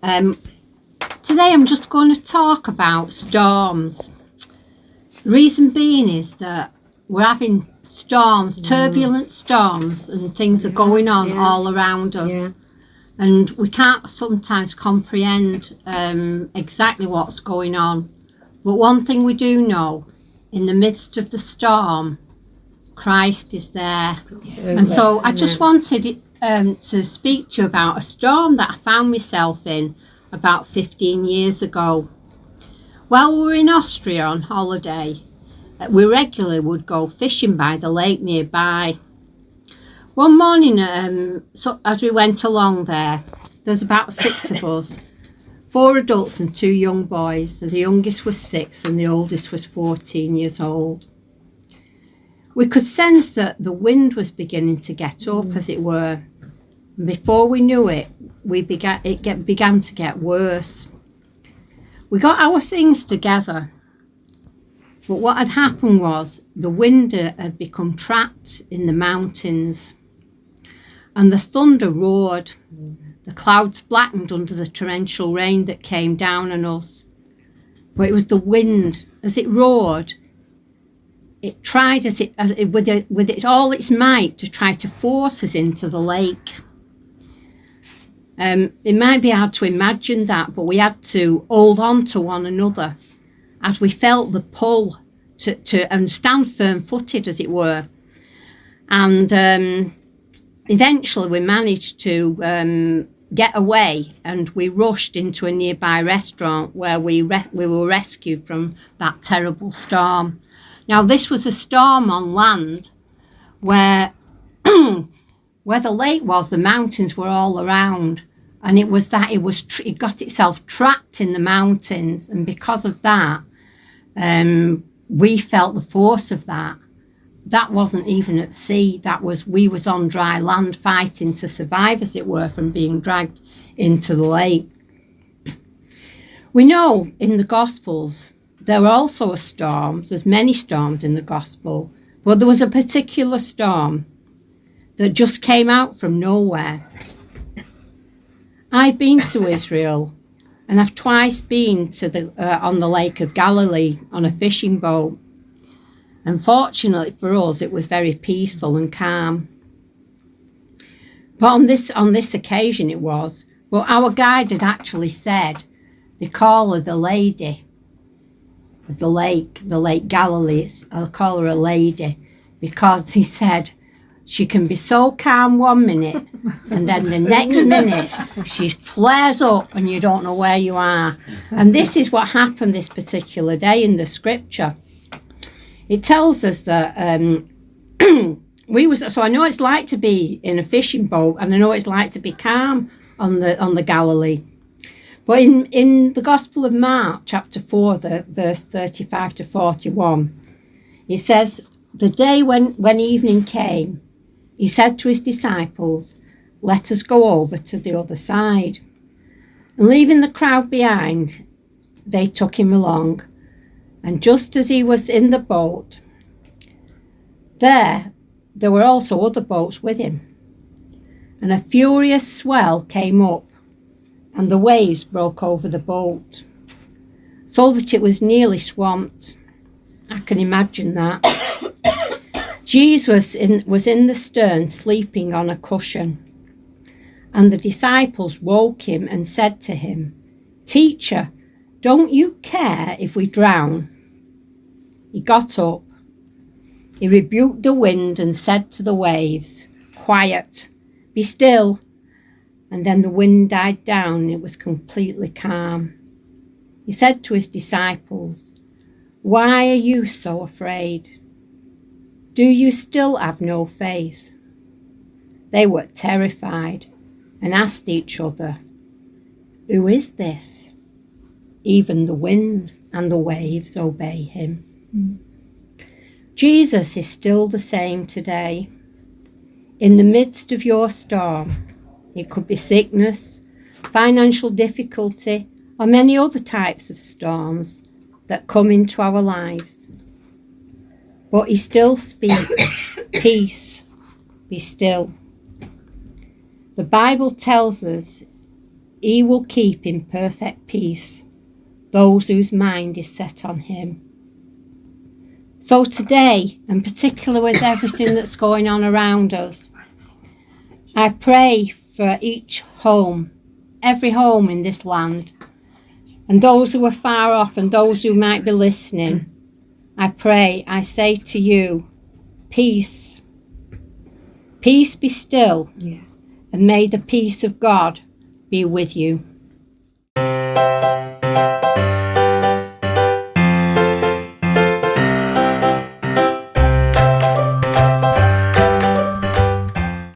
Today I'm just going to talk about storms. The reason being is that we're having storms, turbulent storms, and things are going on all around us. Yeah. And we can't sometimes comprehend exactly what's going on. But one thing we do know, in the midst of the storm, Christ is there. And so I just wanted to speak to you about a storm that I found myself in about 15 years ago. While we were in Austria on holiday, we regularly would go fishing by the lake nearby. One morning, so as we went along there was about 6 of us, 4 adults and 2 young boys. The youngest was 6 and the oldest was 14 years old. We could sense that the wind was beginning to get up, as it were. And before we knew it, it began to get worse. We got our things together, but what had happened was the wind had become trapped in the mountains, and the thunder roared. The clouds blackened under the torrential rain that came down on us. But it was the wind. As it roared, it tried with all its might to try to force us into the lake. It might be hard to imagine that, but we had to hold on to one another as we felt the pull to stand firm-footed, as it were. And eventually we managed to get away, and we rushed into a nearby restaurant where we were rescued from that terrible storm. Now, this was a storm on land where where the lake was, the mountains were all around, and it got itself trapped in the mountains, and because of that, we felt the force of that. That wasn't even at sea. We was on dry land, fighting to survive, as it were, from being dragged into the lake. We know in the Gospels there were also storms. There's many storms in the Gospel, but there was a particular storm that just came out from nowhere. I've been to Israel, and I've twice been to on the Lake of Galilee on a fishing boat. Unfortunately for us, it was very peaceful and calm. But on this occasion it was. Well, our guide had actually said they call her the lady of the lake Galilee. I'll call her a lady because he said she can be so calm one minute and then the next minute she flares up and you don't know where you are. And this is what happened this particular day in the scripture. It tells us that so I know it's like to be in a fishing boat, and I know it's like to be calm on the Galilee. But in the Gospel of Mark, chapter 4, verse 35 to 41, it says, the day when evening came, he said to his disciples, let us go over to the other side. And leaving the crowd behind, they took him along. And just as he was in the boat, there were also other boats with him. And a furious swell came up, and the waves broke over the boat, so that it was nearly swamped. I can imagine that. Jesus was in the stern, sleeping on a cushion. And the disciples woke him and said to him, Teacher, don't you care if we drown? He got up. He rebuked the wind and said to the waves, Quiet, be still. And then the wind died down and it was completely calm. He said to his disciples, Why are you so afraid? Do you still have no faith? They were terrified and asked each other, Who is this? Even the wind and the waves obey him. Jesus is still the same today. In the midst of your storm, it could be sickness, financial difficulty, or many other types of storms that come into our lives. But he still speaks, peace, be still. The Bible tells us he will keep in perfect peace those whose mind is set on him. So today, and particularly with everything that's going on around us, I pray for each home, every home in this land, and those who are far off and those who might be listening. I pray, I say to you, peace. Peace be still, and may the peace of God be with you.